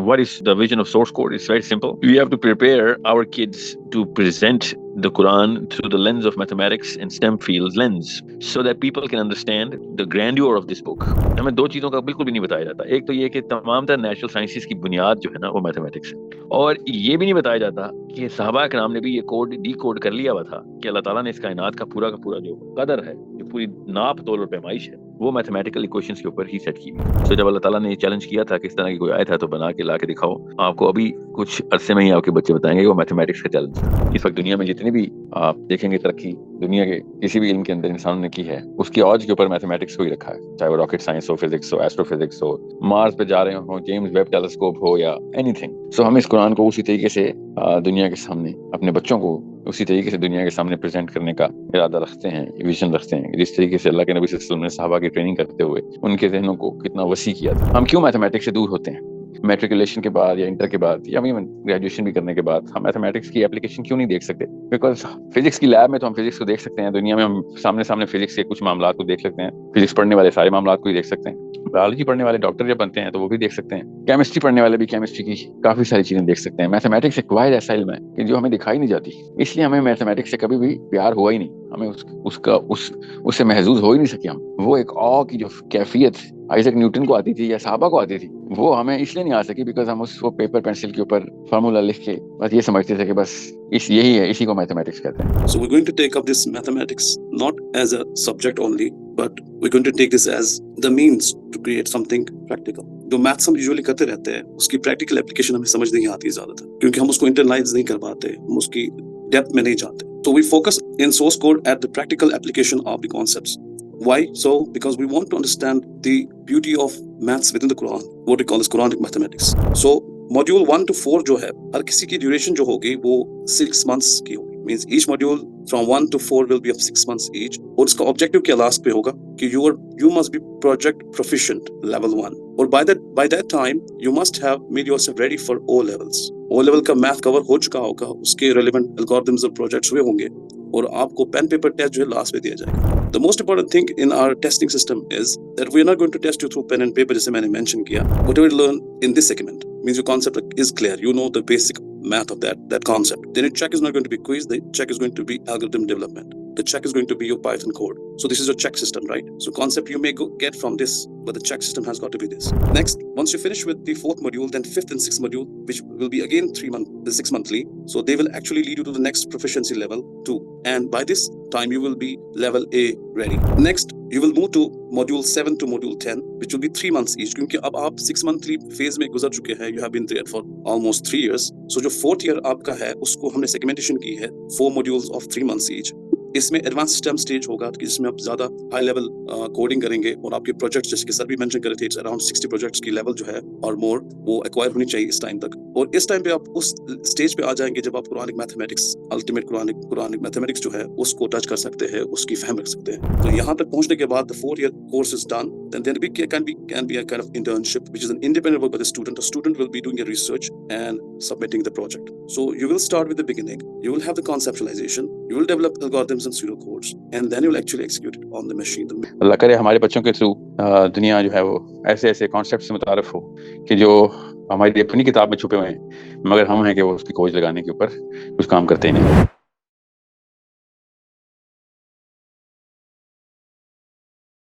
what is the vision of source code? It's very simple. We have to prepare our kids to present the Quran through the lens of mathematics and STEM fields lens, so that people can understand the grandeur of this book. ہمیں دو چیزوں کا بالکل بھی نہیں بتایا جاتا. ایک تو یہ کہ تمام تر نیچرل سائنسز کی بنیاد جو ہے نا وہ میتھمیٹکس ہے, اور یہ بھی نہیں بتایا جاتا کہ صحابہ کرام نے بھی یہ کوڈ ڈی کوڈ کر لیا ہوا تھا کہ اللہ تعالیٰ نے اس کائنات کا پورا جو قدر ہے, جو پوری ناپ تول اور پیمائش ہے, وہ میتھمیٹیکل ایکویشنز کے اوپر ہی سیٹ کی ہوئی. تو جب اللہ تعالیٰ نے یہ چیلنج کیا تھا کہ اس طرح کی کوئی آیت ہے تو بنا کے لا کے دکھاؤ, آپ کو ابھی کچھ عرصے میں ہی آپ کے بچے بتائیں گے کہ وہ میتھمیٹکس کا چیلنج ہے. اس وقت دنیا میں جتنی بھی آپ دیکھیں گے ترقی دنیا کے کسی بھی علم کے اندر انسانوں نے کی ہے, اس کی اوج کے اوپر میتھمیٹکس کو ہی رکھا ہے, چاہے وہ راکٹ سائنس ہو, فزکس ہو, ایسٹرو فزکس ہو, مارس پہ جا رہے ہوں, جیمز ویب ٹیلیسکوپ ہو یا اینی تھنگ. سو ہم اس قرآن کو اسی طریقے سے دنیا کے سامنے اپنے بچوں کو اسی طریقے سے دنیا کے سامنے پریزنٹ کرنے کا ارادہ رکھتے ہیں, ویژن رکھتے ہیں, جس طریقے سے اللہ کے نبی صلی اللہ علیہ وسلم نے صحابہ کی ٹریننگ کرتے ہوئے ان کے ذہنوں کو کتنا وسیع کیا تھا. ہم کیوں میتھمیٹکس سے دور ہوتے ہیں؟ میٹریکولیشن کے بعد یا انٹر کے بعد یا گریجویشن بھی کرنے کے بعد ہم میتھمیٹکس کی اپلیکیشن کیوں نہیں دیکھ سکتے؟ بیکاز فزکس کی لیب میں تو ہم فزکس کو دیکھ سکتے ہیں, دنیا میں ہم سامنے فزکس کے کچھ معاملات کو دیکھ سکتے ہیں, فزکس پڑھنے والے سارے معاملات کو ہی دیکھ سکتے ہیں, بایولوجی پڑھنے والے ڈاکٹر جب بنتے ہیں تو وہ بھی دیکھ سکتے ہیں, کیمسٹری پڑھنے والے بھی کیمسٹری کی کافی ساری چیزیں دیکھ سکتے ہیں. میتھمیٹکس ایک واحد ایسا علم ہے کہ جو ہمیں دکھائی نہیں جاتی, اس لیے ہمیں میتھمیٹکس سے کبھی بھی پیار ہوا ہی نہیں, ہمیں اس سے محظوظ ہو ہی نہیں سکے ہم. وہ ایک کی جو کیفیت آئزک نیوٹن کو آتی تھی یا صحابہ کو آتی تھی, وہ ہمیں اس لیے نہیں آ سکی بیکاز ہم وہ پیپر پینسل کے اوپر فارمولا لکھ کے بس یہ سمجھتے تھے کہ بس یہی ہے, اسی کو میتھمیٹکس کہتے ہیں. So we're going to take up this mathematics not as a subject only, but we're going to take this as the means to create something practical. جو میتھس ہم یوزلی کرتے رہتے ہیں اس کی پریکٹیکل اپلیکیشن ہمیں سمجھ نہیں آتی زیادہ تر, کیونکہ ہم اس کو انٹرنلائز نہیں کر پاتے, ہم اس کی ڈیپتھ میں نہیں جاتے. So we focus in source code at the practical application of the concepts. Why? So because we want to understand the beauty of maths within the Quran, what we call as Quranic mathematics. So module 1 to 4 جو ہے ہر کسی کی duration جو ہوگی وہ 6 months کی ہوگی. Means each module from 1 to 4 will be of 6 months each. اور اس کا objective کیا لاسٹ پہ ہوگا کہ you must be project proficient level 1. اور by that time you must have made yourself ready for O levels. O level کا math کور ہو چکا ہوگا, اس کے ریلیونٹ الگوریتمز اور پروجیکٹس ہوئے ہوں گے, اور آپ کو پین پیپر ٹیسٹ جو ہے لاسٹ میں دیا جائے گا. The most important thing in our testing system is that we are not going to test you through pen and paper جیسے میں نے mention کیا. Whatever you learn in this segment means your concept is clear, you know the basic math of that concept. Then your check is not going to be quiz, the check is going to be algorithm development. The check is going to be your Python code. So this is your check system, right? So concept you may get from this, but the check system has got to be this. Next, once you finish with the 4th module, then 5th and 6th module, which will be again 6 monthly. So they will actually lead you to the next proficiency level 2. And by this time, you will be level A ready. Next, you will move to module 7 to module 10, which will be 3 months each. Kyunki ab aap 6 monthly phase mein guzar chuke hain, you have been there for almost 3 years. So jo 4th year aapka hai, usko humne segmentation ki hai 4 modules of 3 months each. اس میں advance system stage ہوگا جس میں آپ زیادہ high level coding کریں گے, اور آپ کے پروجیکٹس جیسے کہ سر بھی مینشن کر رہے تھے اراؤنڈ 60 پروجیکٹس کی لیول جو ہے اور مور وہ ایکوائر ہونی چاہیے اس ٹائم تک. اور اس ٹائم پہ آپ اس اسٹیج پہ آ جائیں گے جب آپ Quranic mathematics ultimate Quranic mathematics جو ہے اس کو ٹچ کر سکتے ہیں, اس کی فہم رکھ سکتے ہیں. تو یہاں تک پہنچنے کے بعد the 4 year course is done, then there can be a kind of internship which is an independent work by the student. The student will be doing a research and submitting the project. So you will start with the beginning, you will have the conceptualization, you will develop algorithms and pseudocodes, and then you will actually execute it on the machine. اللہ کرے ہمارے بچوں کے through دنیا جو ہے وہ ایسے concept سے متعارف ہو کہ جو ہماری اپنی کتاب میں چھپے ہوئے ہیں, مگر ہم ہیں کہ وہ اس کی کھوج لگانے کے اوپر کچھ کام کرتے ہی نہیں.